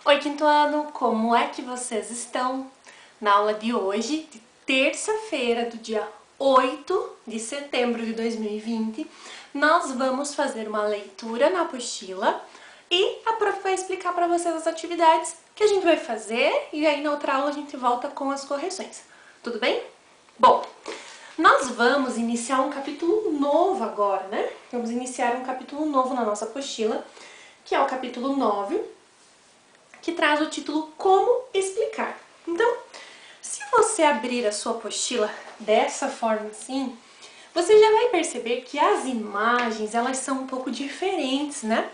Oi, quinto ano, como é que vocês estão? Na aula de hoje, de terça-feira, do dia 8 de setembro de 2020, nós vamos fazer uma leitura na apostila e a prof vai explicar para vocês as atividades que a gente vai fazer e aí na outra aula a gente volta com as correções. Tudo bem? Bom, nós vamos iniciar um capítulo novo agora, né? Vamos iniciar um capítulo novo na nossa apostila, que é o capítulo 9, que traz o título Como Explicar. Então, se você abrir a sua apostila dessa forma assim, você já vai perceber que as imagens, elas são um pouco diferentes, né?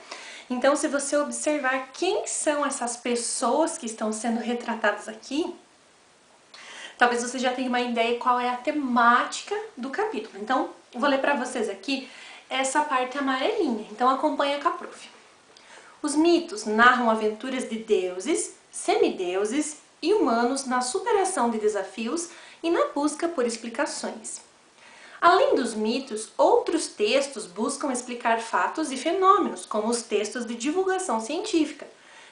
Então, se você observar quem são essas pessoas que estão sendo retratadas aqui, talvez você já tenha uma ideia qual é a temática do capítulo. Então, eu vou ler para vocês aqui essa parte amarelinha. Então, acompanha com a prof. Os mitos narram aventuras de deuses, semideuses e humanos na superação de desafios e na busca por explicações. Além dos mitos, outros textos buscam explicar fatos e fenômenos, como os textos de divulgação científica,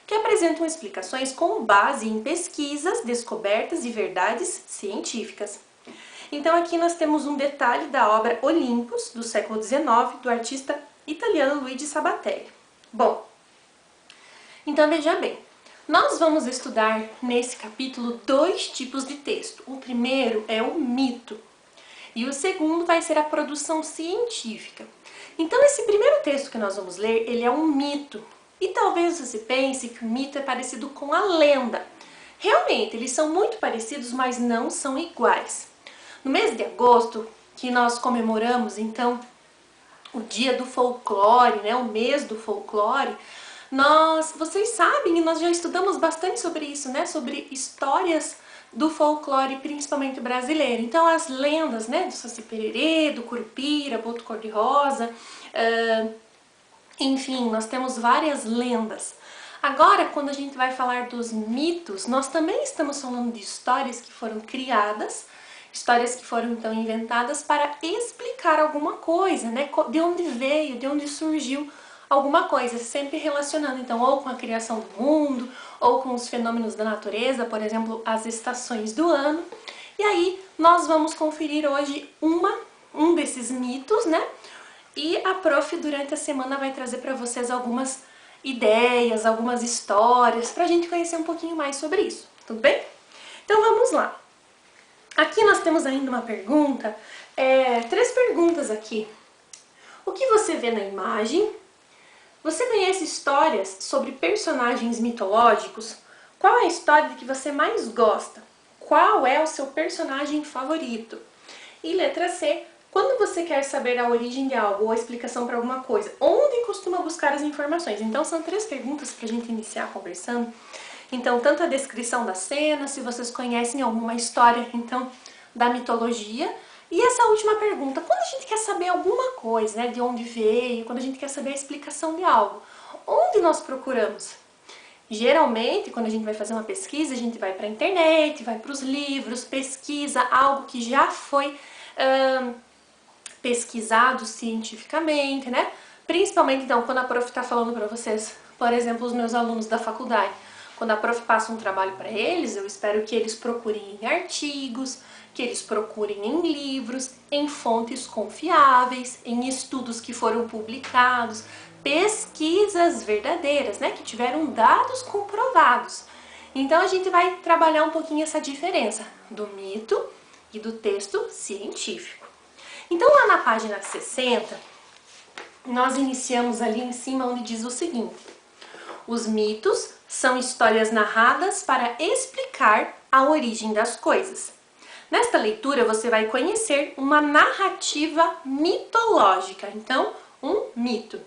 que apresentam explicações com base em pesquisas, descobertas e verdades científicas. Então aqui nós temos um detalhe da obra Olympus, do século XIX, do artista italiano Luigi Sabatelli. Bom, então veja bem, nós vamos estudar nesse capítulo dois tipos de texto. O primeiro é o mito e o segundo vai ser a produção científica. Então esse primeiro texto que nós vamos ler, ele é um mito. E talvez você pense que o mito é parecido com a lenda. Realmente, eles são muito parecidos, mas não são iguais. No mês de agosto, que nós comemoramos então o dia do folclore, né, o mês do folclore, vocês sabem, e nós já estudamos bastante sobre isso, né? Sobre histórias do folclore, principalmente brasileiro. Então, as lendas, né? Do Saci Pererê, do Curupira, Boto Cor-de-Rosa, enfim, nós temos várias lendas. Agora, quando a gente vai falar dos mitos, nós também estamos falando de histórias que foram criadas, histórias que foram, então, inventadas para explicar alguma coisa, né? De onde veio, de onde surgiu alguma coisa, sempre relacionando então ou com a criação do mundo, ou com os fenômenos da natureza, por exemplo, as estações do ano. E aí nós vamos conferir hoje um desses mitos, né? E a prof durante a semana vai trazer para vocês algumas ideias, algumas histórias, para a gente conhecer um pouquinho mais sobre isso, tudo bem? Então vamos lá. Aqui nós temos ainda uma pergunta, três perguntas aqui. O que você vê na imagem? Você conhece histórias sobre personagens mitológicos? Qual é a história que você mais gosta? Qual é o seu personagem favorito? E letra C, quando você quer saber a origem de algo ou a explicação para alguma coisa, onde costuma buscar as informações? Então são três perguntas para a gente iniciar conversando. Então, tanto a descrição da cena, se vocês conhecem alguma história então da mitologia, e essa última pergunta, quando a gente quer saber alguma coisa, né, de onde veio, quando a gente quer saber a explicação de algo, onde nós procuramos? Geralmente, quando a gente vai fazer uma pesquisa, a gente vai para a internet, vai para os livros, pesquisa algo que já foi pesquisado cientificamente, né? Principalmente, então, quando a prof está falando para vocês, por exemplo, os meus alunos da faculdade, quando a prof passa um trabalho para eles, eu espero que eles procurem em artigos, que eles procurem em livros, em fontes confiáveis, em estudos que foram publicados, pesquisas verdadeiras, né, que tiveram dados comprovados. Então a gente vai trabalhar um pouquinho essa diferença do mito e do texto científico. Então lá na página 60, nós iniciamos ali em cima onde diz o seguinte: os mitos são histórias narradas para explicar a origem das coisas. Nesta leitura você vai conhecer uma narrativa mitológica, então um mito.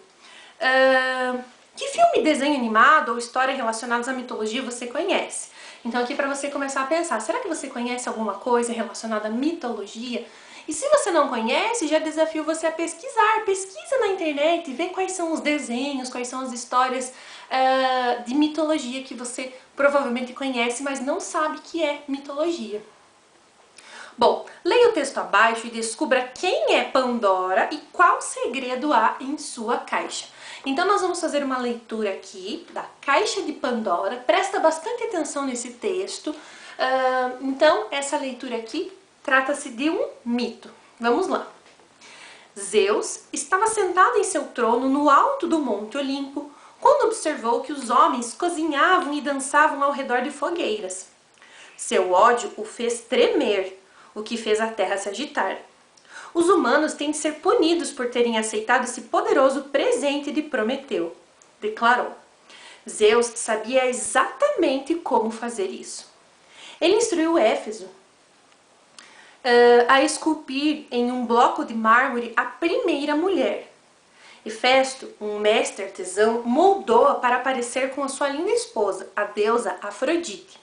Que filme, desenho animado ou história relacionados à mitologia você conhece? Então aqui para você começar a pensar, será que você conhece alguma coisa relacionada à mitologia? E se você não conhece, já desafio você a pesquisar. Pesquisa na internet, vê quais são os desenhos, quais são as histórias de mitologia que você provavelmente conhece, mas não sabe que é mitologia. Bom, leia o texto abaixo e descubra quem é Pandora e qual segredo há em sua caixa. Então nós vamos fazer uma leitura aqui da Caixa de Pandora. Presta bastante atenção nesse texto. Então essa leitura aqui trata-se de um mito. Vamos lá. Zeus estava sentado em seu trono no alto do Monte Olimpo, quando observou que os homens cozinhavam e dançavam ao redor de fogueiras. Seu ódio o fez tremer, o que fez a terra se agitar. Os humanos têm de ser punidos por terem aceitado esse poderoso presente de Prometeu, declarou. Zeus sabia exatamente como fazer isso. Ele instruiu Éfeso a esculpir em um bloco de mármore a primeira mulher. Hefesto, um mestre artesão, moldou-a para parecer com a sua linda esposa, a deusa Afrodite.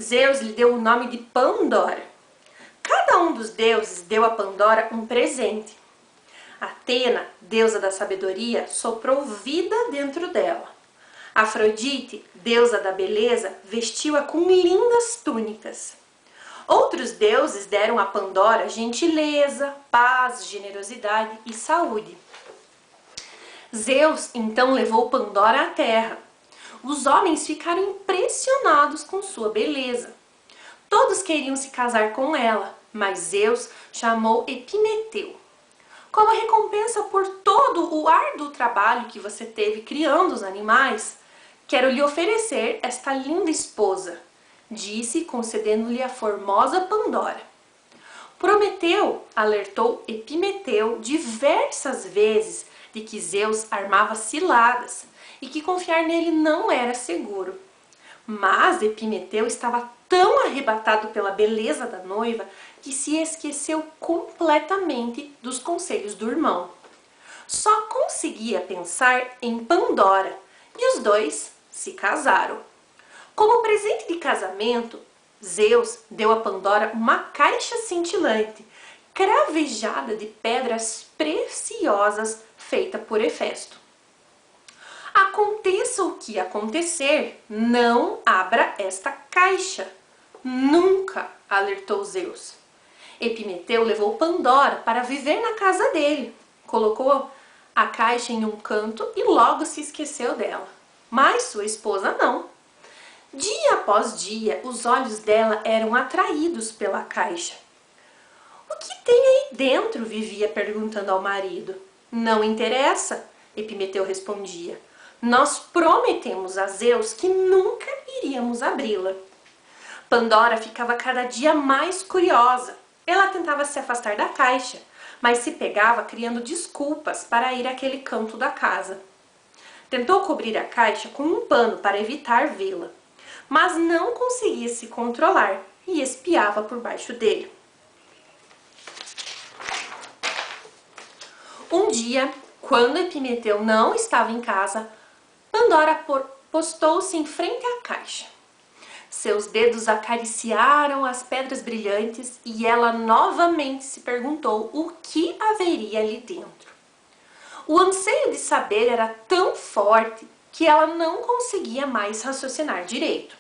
Zeus lhe deu o nome de Pandora. Cada um dos deuses deu a Pandora um presente. Atena, deusa da sabedoria, soprou vida dentro dela. Afrodite, deusa da beleza, vestiu-a com lindas túnicas. Outros deuses deram a Pandora gentileza, paz, generosidade e saúde. Zeus então levou Pandora à terra. Os homens ficaram impressionados com sua beleza. Todos queriam se casar com ela, mas Zeus chamou Epimeteu. Como recompensa por todo o árduo trabalho que você teve criando os animais, quero lhe oferecer esta linda esposa, disse, concedendo-lhe a formosa Pandora. Prometeu alertou Epimeteu diversas vezes de que Zeus armava ciladas e que confiar nele não era seguro. Mas Epimeteu estava tão arrebatado pela beleza da noiva que se esqueceu completamente dos conselhos do irmão. Só conseguia pensar em Pandora e os dois se casaram. Como presente de casamento, Zeus deu a Pandora uma caixa cintilante, cravejada de pedras preciosas, feita por Hefesto. Aconteça o que acontecer, não abra esta caixa. Nunca, alertou Zeus. Epimeteu levou Pandora para viver na casa dele. Colocou a caixa em um canto e logo se esqueceu dela. Mas sua esposa não. Dia após dia, os olhos dela eram atraídos pela caixa. O que tem aí dentro? Vivia perguntando ao marido. Não interessa, Epimeteu respondia. Nós prometemos a Zeus que nunca iríamos abri-la. Pandora ficava cada dia mais curiosa. Ela tentava se afastar da caixa, mas se pegava criando desculpas para ir àquele canto da casa. Tentou cobrir a caixa com um pano para evitar vê-la, mas não conseguia se controlar e espiava por baixo dele. Um dia, quando Epimeteu não estava em casa, Pandora postou-se em frente à caixa. Seus dedos acariciaram as pedras brilhantes e ela novamente se perguntou o que haveria ali dentro. O anseio de saber era tão forte que ela não conseguia mais raciocinar direito.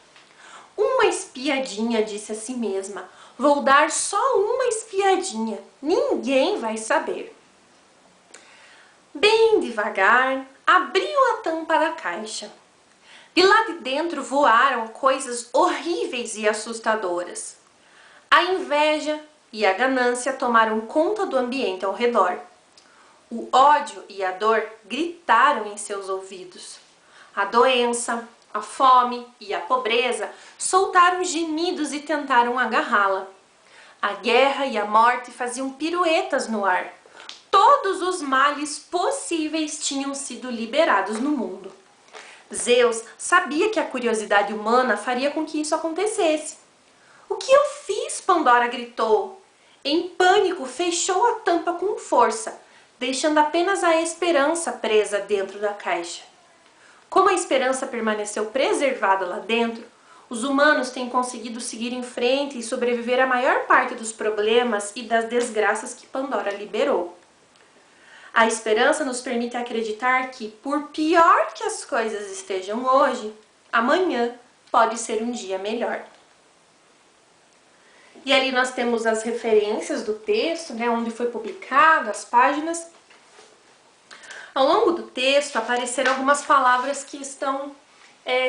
Uma espiadinha, disse a si mesma. Vou dar só uma espiadinha. Ninguém vai saber. Bem devagar, abriu a tampa da caixa. De lá de dentro voaram coisas horríveis e assustadoras. A inveja e a ganância tomaram conta do ambiente ao redor. O ódio e a dor gritaram em seus ouvidos. A doença, a fome e a pobreza soltaram gemidos e tentaram agarrá-la. A guerra e a morte faziam piruetas no ar. Todos os males possíveis tinham sido liberados no mundo. Zeus sabia que a curiosidade humana faria com que isso acontecesse. O que eu fiz? Pandora gritou. Em pânico, fechou a tampa com força, deixando apenas a esperança presa dentro da caixa. Como a esperança permaneceu preservada lá dentro, os humanos têm conseguido seguir em frente e sobreviver à maior parte dos problemas e das desgraças que Pandora liberou. A esperança nos permite acreditar que, por pior que as coisas estejam hoje, amanhã pode ser um dia melhor. E ali nós temos as referências do texto, onde foi publicado, as páginas. Ao longo do texto apareceram algumas palavras que estão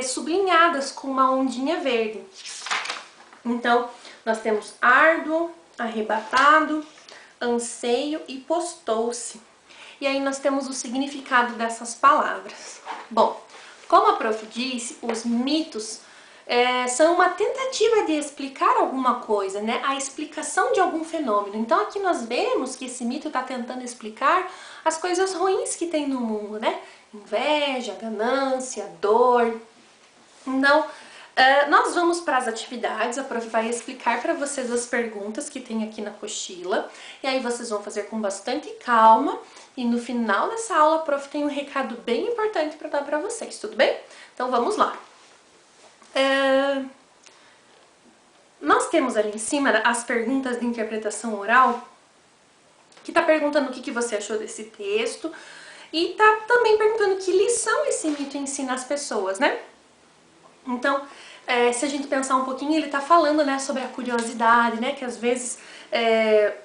sublinhadas com uma ondinha verde. Então, nós temos árduo, arrebatado, anseio e postou-se. E aí nós temos o significado dessas palavras. Bom, como a prof disse, os mitos são uma tentativa de explicar alguma coisa, né? A explicação de algum fenômeno. Então aqui nós vemos que esse mito está tentando explicar as coisas ruins que tem no mundo, né? Inveja, ganância, dor. Então, nós vamos para as atividades, a prof vai explicar para vocês as perguntas que tem aqui na apostila, e aí vocês vão fazer com bastante calma, e no final dessa aula a prof tem um recado bem importante para dar para vocês, tudo bem? Então vamos lá. Nós temos ali em cima as perguntas de interpretação oral, que está perguntando o que você achou desse texto, e está também perguntando que lição esse mito ensina às pessoas, né? Então, se a gente pensar um pouquinho, ele está falando, né, sobre a curiosidade, né, que às vezes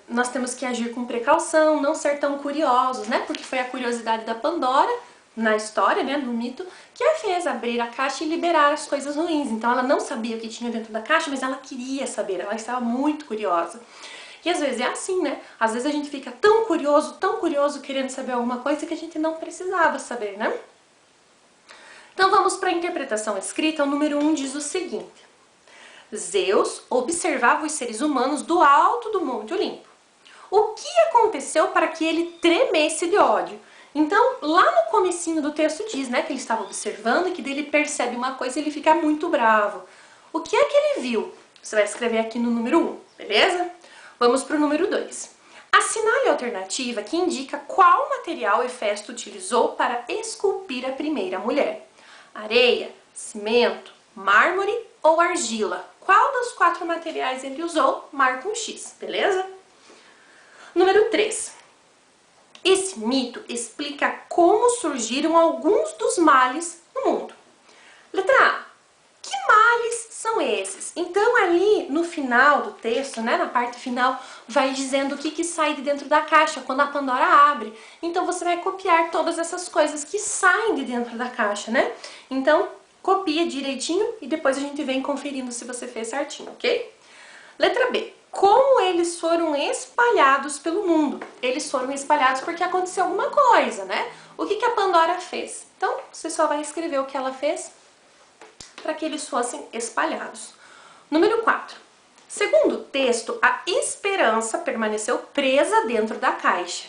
nós temos que agir com precaução, não ser tão curiosos, né, porque foi a curiosidade da Pandora, na história, né, do mito, que a fez abrir a caixa e liberar as coisas ruins. Então ela não sabia o que tinha dentro da caixa, mas ela queria saber, ela estava muito curiosa. E às vezes é assim, né, às vezes a gente fica tão curioso, querendo saber alguma coisa que a gente não precisava saber, né. Então vamos para a interpretação escrita. O número 1 diz o seguinte: Zeus observava os seres humanos do alto do Monte Olimpo. O que aconteceu para que ele tremesse de ódio? Então, lá no comecinho do texto diz, né, que ele estava observando e que dele percebe uma coisa e ele fica muito bravo. O que é que ele viu? Você vai escrever aqui no número 1, beleza? Vamos para o número 2. Assinale a alternativa que indica qual material Hefesto utilizou para esculpir a primeira mulher. Areia, cimento, mármore ou argila? Qual dos 4 materiais ele usou? Marca um X, beleza? Número 3. Esse mito explica como surgiram alguns dos males no mundo. Letra A. Que males são esses? Então ali no final do texto, né, na parte final, vai dizendo o que sai de dentro da caixa quando a Pandora abre. Então você vai copiar todas essas coisas que saem de dentro da caixa, né? Então copia direitinho e depois a gente vem conferindo se você fez certinho, ok? Letra B. Como eles foram espalhados pelo mundo? Eles foram espalhados porque aconteceu alguma coisa, né? O que a Pandora fez? Então você só vai escrever o que ela fez para que eles fossem espalhados. Número 4. Segundo o texto, a esperança permaneceu presa dentro da caixa.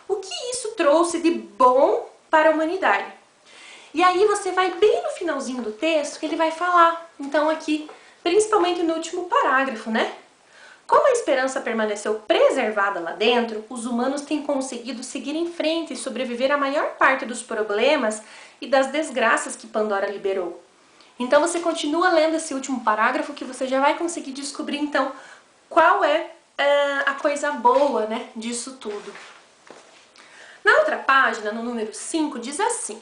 O que isso trouxe de bom para a humanidade? E aí você vai bem no finalzinho do texto que ele vai falar. Então aqui, principalmente no último parágrafo, né? Como a esperança permaneceu preservada lá dentro, os humanos têm conseguido seguir em frente e sobreviver à maior parte dos problemas e das desgraças que Pandora liberou. Então você continua lendo esse último parágrafo que você já vai conseguir descobrir então qual é a coisa boa, né, disso tudo. Na outra página, no número 5, diz assim: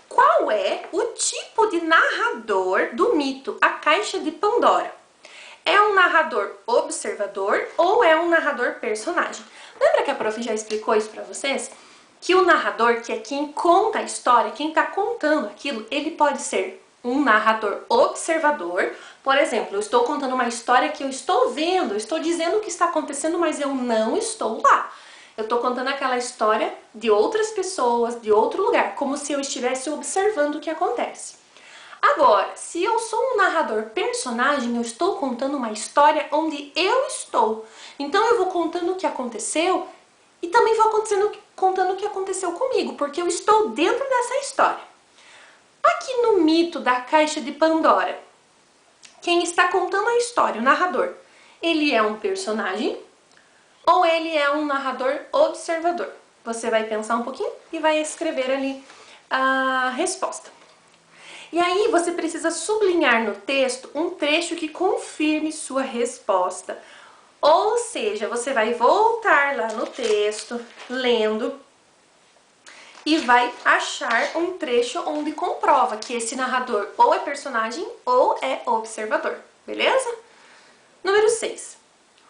qual é o tipo de narrador do mito A Caixa de Pandora? É um narrador observador ou é um narrador personagem? Lembra que a prof já explicou isso para vocês? Que o narrador, que é quem conta a história, quem está contando aquilo, ele pode ser um narrador observador. Por exemplo, eu estou contando uma história que eu estou vendo, eu estou dizendo o que está acontecendo, mas eu não estou lá. Eu estou contando aquela história de outras pessoas, de outro lugar, como se eu estivesse observando o que acontece. Agora, se eu sou um narrador personagem, eu estou contando uma história onde eu estou. Então eu vou contando o que aconteceu e também vou contando o que aconteceu comigo, porque eu estou dentro dessa história. Aqui no mito da Caixa de Pandora, quem está contando a história, o narrador, ele é um personagem ou ele é um narrador observador? Você vai pensar um pouquinho e vai escrever ali a resposta. E aí você precisa sublinhar no texto um trecho que confirme sua resposta. Ou seja, você vai voltar lá no texto, lendo, e vai achar um trecho onde comprova que esse narrador ou é personagem ou é observador, beleza? Número 6.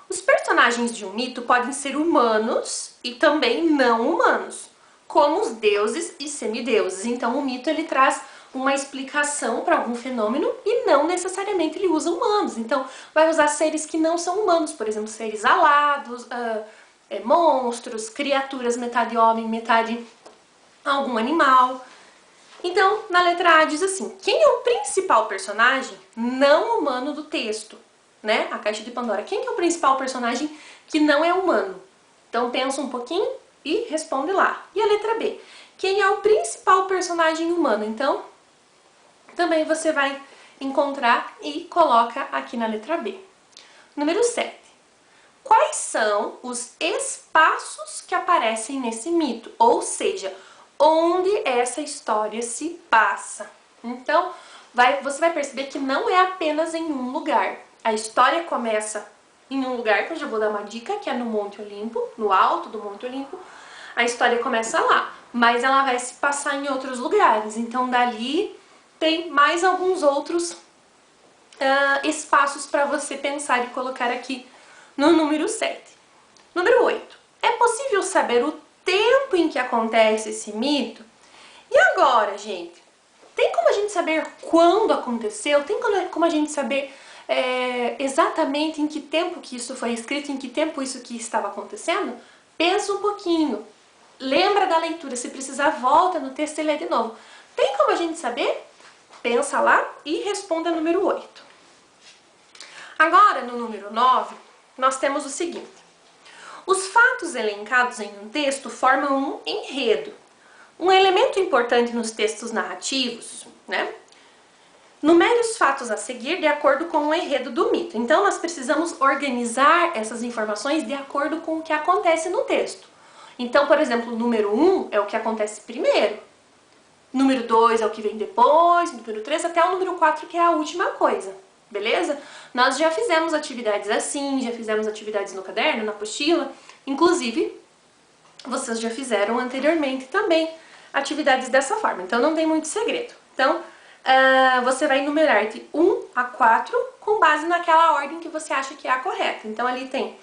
Os personagens de um mito podem ser humanos e também não humanos. como os deuses e semideuses. Então o mito ele traz uma explicação para algum fenômeno e não necessariamente ele usa humanos. Então vai usar seres que não são humanos, por exemplo, seres alados, monstros, criaturas metade homem, metade algum animal. Então, na letra A diz assim, quem é o principal personagem não humano do texto? Né? A Caixa de Pandora. Quem é o principal personagem que não é humano? Então pensa um pouquinho e responde lá. E a letra B? Quem é o principal personagem humano? Então, também você vai encontrar e coloca aqui na letra B. Número 7. Quais são os espaços que aparecem nesse mito? Ou seja, onde essa história se passa. Então, você vai perceber que não é apenas em um lugar. A história começa em um lugar, que eu já vou dar uma dica, que é no Monte Olimpo, no alto do Monte Olimpo. A história começa lá, mas ela vai se passar em outros lugares. Então, dali tem mais alguns outros espaços para você pensar e colocar aqui no número 7. Número 8. É possível saber o tempo em que acontece esse mito? E agora, gente? Tem como a gente saber quando aconteceu? Tem como a gente saber exatamente em que tempo que isso foi escrito, em que tempo isso que estava acontecendo? Pensa um pouquinho. Lembra da leitura. Se precisar, volta no texto e lê de novo. Tem como a gente saber? Pensa lá e responda número 8. Agora, no número 9, nós temos o seguinte. Os fatos elencados em um texto formam um enredo. Um elemento importante nos textos narrativos, né? Numere os fatos a seguir de acordo com o enredo do mito. Então, nós precisamos organizar essas informações de acordo com o que acontece no texto. Então, por exemplo, o número 1 é o que acontece primeiro. Número 2 é o que vem depois, número 3 até o número 4, que é a última coisa. Beleza? Nós já fizemos atividades assim, já fizemos atividades no caderno, na apostila. Inclusive, vocês já fizeram anteriormente também atividades dessa forma. Então, não tem muito segredo. Então, você vai numerar de 1 a 4 com base naquela ordem que você acha que é a correta. Então, ali tem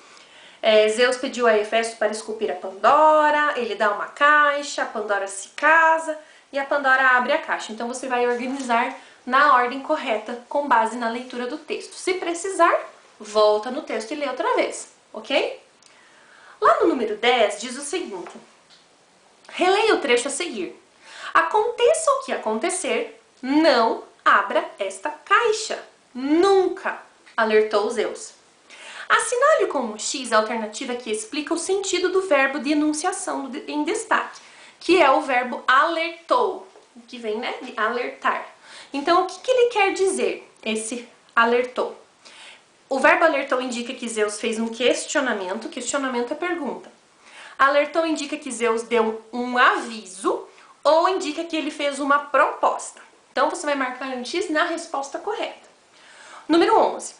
Zeus pediu a Hefesto para esculpir a Pandora, ele dá uma caixa, a Pandora se casa e a Pandora abre a caixa. Então, você vai organizar na ordem correta com base na leitura do texto. Se precisar, volta no texto e lê outra vez, ok? Lá no número 10 diz o seguinte, releia o trecho a seguir. Aconteça o que acontecer, não abra esta caixa. Nunca, alertou Zeus. Assinale com um X a alternativa que explica o sentido do verbo de enunciação em destaque, que é o verbo alertou, que vem, né, de alertar. Então, o que ele quer dizer, esse alertou? O verbo alertou indica que Zeus fez um questionamento é pergunta. Alertou indica que Zeus deu um aviso ou indica que ele fez uma proposta. Então, você vai marcar um X na resposta correta. Número 11.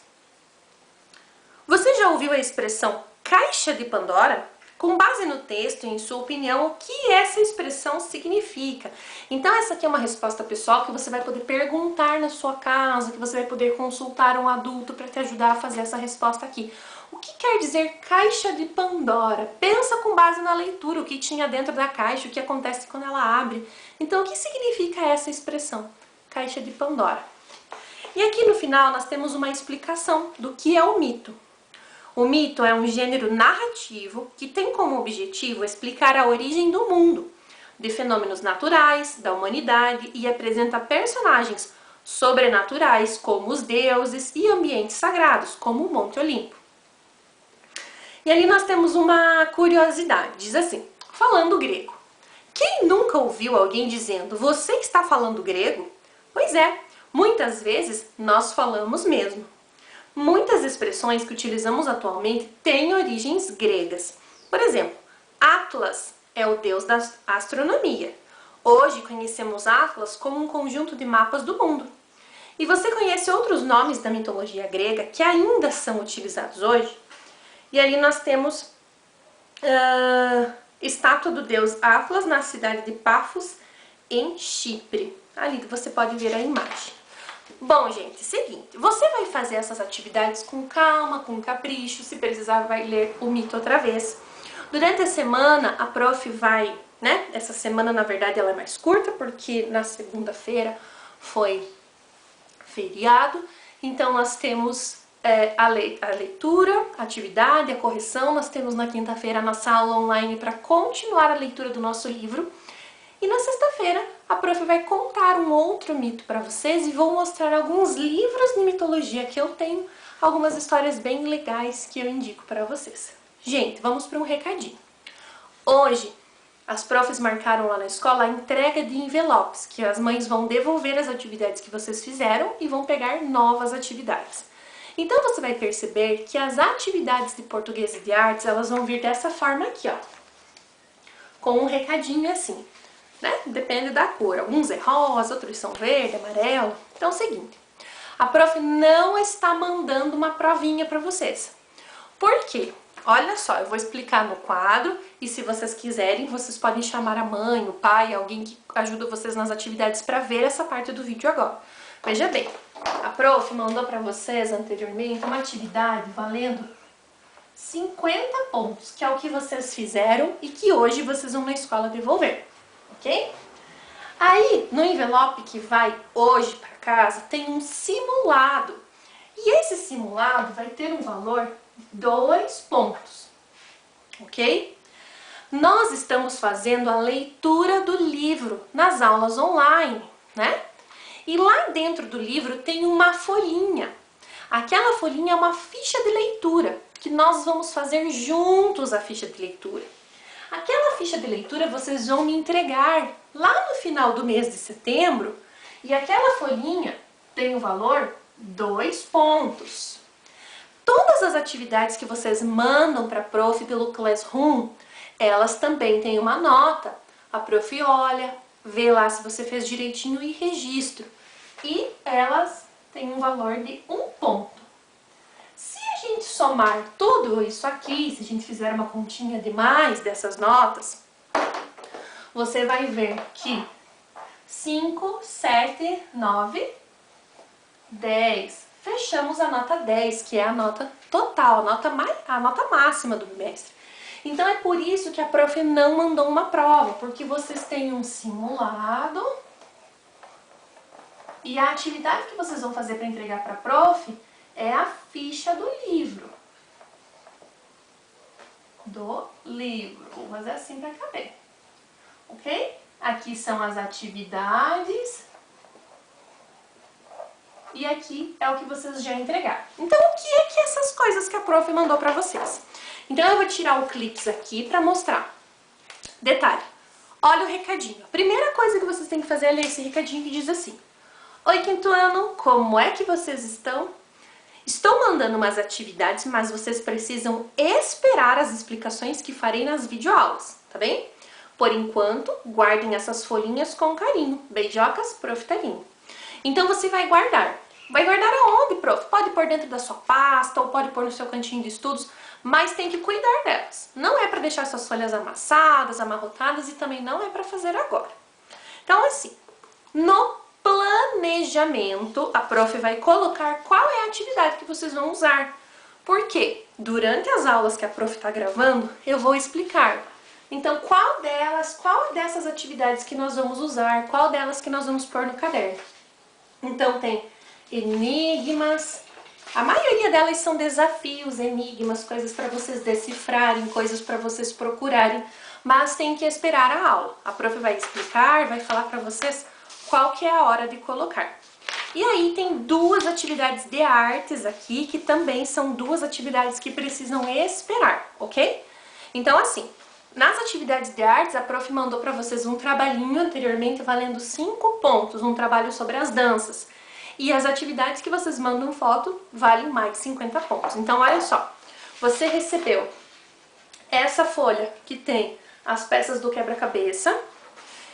Você já ouviu a expressão Caixa de Pandora? Com base no texto e em sua opinião, o que essa expressão significa? Então, essa aqui é uma resposta pessoal que você vai poder perguntar na sua casa, que você vai poder consultar um adulto para te ajudar a fazer essa resposta aqui. O que quer dizer Caixa de Pandora? Pensa com base na leitura, o que tinha dentro da caixa, o que acontece quando ela abre. Então, o que significa essa expressão? Caixa de Pandora. E aqui no final nós temos uma explicação do que é o mito. O mito é um gênero narrativo que tem como objetivo explicar a origem do mundo, de fenômenos naturais, da humanidade e apresenta personagens sobrenaturais como os deuses e ambientes sagrados, como o Monte Olimpo. E ali nós temos uma curiosidade, diz assim, falando grego. Quem nunca ouviu alguém dizendo, você está falando grego? Pois é, muitas vezes nós falamos mesmo. Muitas expressões que utilizamos atualmente têm origens gregas. Por exemplo, Atlas é o deus da astronomia. Hoje conhecemos Atlas como um conjunto de mapas do mundo. E você conhece outros nomes da mitologia grega que ainda são utilizados hoje? E ali nós temos estátua do deus Atlas na cidade de Pafos, em Chipre. Ali você pode ver a imagem. Bom, gente, seguinte, você vai fazer essas atividades com calma, com capricho, se precisar vai ler o mito outra vez. Durante a semana, a prof vai né? Essa semana, na verdade, ela é mais curta, porque na segunda-feira foi feriado. Então, nós temos a leitura, a atividade, a correção. Nós temos na quinta-feira a nossa aula online para continuar a leitura do nosso livro. E na sexta-feira, a prof vai contar um outro mito para vocês e vou mostrar alguns livros de mitologia que eu tenho, algumas histórias bem legais que eu indico para vocês. Gente, vamos para um recadinho. Hoje, as profs marcaram lá na escola a entrega de envelopes, que as mães vão devolver as atividades que vocês fizeram e vão pegar novas atividades. Então, você vai perceber que as atividades de português e de artes, elas vão vir dessa forma aqui, ó. Com um recadinho assim, né? Depende da cor. Alguns é rosa, outros são verde, amarelo. Então é o seguinte, a prof não está mandando uma provinha para vocês. Por quê? Olha só, eu vou explicar no quadro e se vocês quiserem, vocês podem chamar a mãe, o pai, alguém que ajuda vocês nas atividades para ver essa parte do vídeo agora. Veja bem, a prof mandou para vocês anteriormente uma atividade valendo 50 pontos, que é o que vocês fizeram e que hoje vocês vão na escola devolver, ok? Aí, no envelope que vai hoje para casa, tem um simulado. E esse simulado vai ter um valor 2 pontos, ok? Nós estamos fazendo a leitura do livro nas aulas online, né? E lá dentro do livro tem uma folhinha. Aquela folhinha é uma ficha de leitura, que nós vamos fazer juntos a ficha de leitura. Aquela ficha de leitura vocês vão me entregar lá no final do mês de setembro, e aquela folhinha tem o valor 2 pontos. Todas as atividades que vocês mandam para a prof pelo Classroom, elas também têm uma nota. A prof olha, vê lá se você fez direitinho e registra. E elas têm um valor de 1 ponto. Se a gente somar tudo isso aqui, se a gente fizer uma continha de mais dessas notas, você vai ver que 5, 7, 9, 10. Fechamos a nota 10, que é a nota total, a nota máxima do bimestre. Então é por isso que a prof não mandou uma prova, porque vocês têm um simulado e a atividade que vocês vão fazer para entregar para a prof é a ficha do livro. Vou fazer assim para caber. Ok? Aqui são as atividades. E aqui é o que vocês já entregaram. Então, o que é que essas coisas que a prof mandou para vocês? Então, eu vou tirar o clips aqui para mostrar. Detalhe, olha o recadinho. A primeira coisa que vocês têm que fazer é ler esse recadinho que diz assim: Oi, quinto ano, como é que vocês estão? Estou mandando umas atividades, mas vocês precisam esperar as explicações que farei nas videoaulas, tá bem? Por enquanto, guardem essas folhinhas com carinho. Beijocas, prof. Talinho. Então, você vai guardar. Vai guardar aonde, prof? Pode pôr dentro da sua pasta ou pode pôr no seu cantinho de estudos, mas tem que cuidar delas. Não é para deixar suas folhas amassadas, amarrotadas e também não é para fazer agora. Então, assim, no planejamento, a prof vai colocar qual é a atividade que vocês vão usar. Porque durante as aulas que a prof está gravando, eu vou explicar. Então, qual dessas atividades que nós vamos usar, qual delas que nós vamos pôr no caderno. Então, tem enigmas, a maioria delas são desafios, enigmas, coisas para vocês decifrarem, coisas para vocês procurarem, mas tem que esperar a aula. A prof vai explicar, vai falar para vocês qual que é a hora de colocar. E aí tem 2 atividades de artes aqui, que também são 2 atividades que precisam esperar, ok? Então, assim, nas atividades de artes, a prof mandou para vocês um trabalhinho anteriormente valendo 5 pontos, um trabalho sobre as danças. E as atividades que vocês mandam foto valem mais 50 pontos. Então, olha só, você recebeu essa folha que tem as peças do quebra-cabeça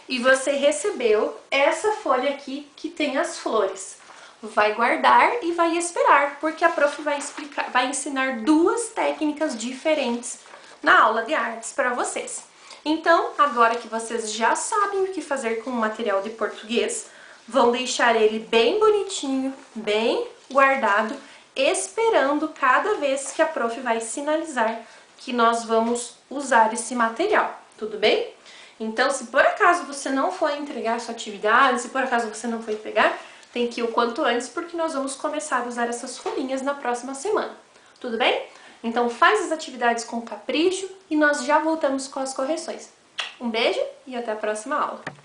e você recebeu essa folha aqui que tem as flores. Vai guardar e vai esperar, porque a prof vai ensinar 2 técnicas diferentes na aula de artes para vocês. Então, agora que vocês já sabem o que fazer com o material de português, vão deixar ele bem bonitinho, bem guardado, esperando cada vez que a prof vai sinalizar que nós vamos usar esse material, tudo bem? Então, se por acaso você não for entregar a sua atividade, se por acaso você não for pegar, tem que ir o quanto antes, porque nós vamos começar a usar essas folhinhas na próxima semana. Tudo bem? Então faz as atividades com capricho e nós já voltamos com as correções. Um beijo e até a próxima aula!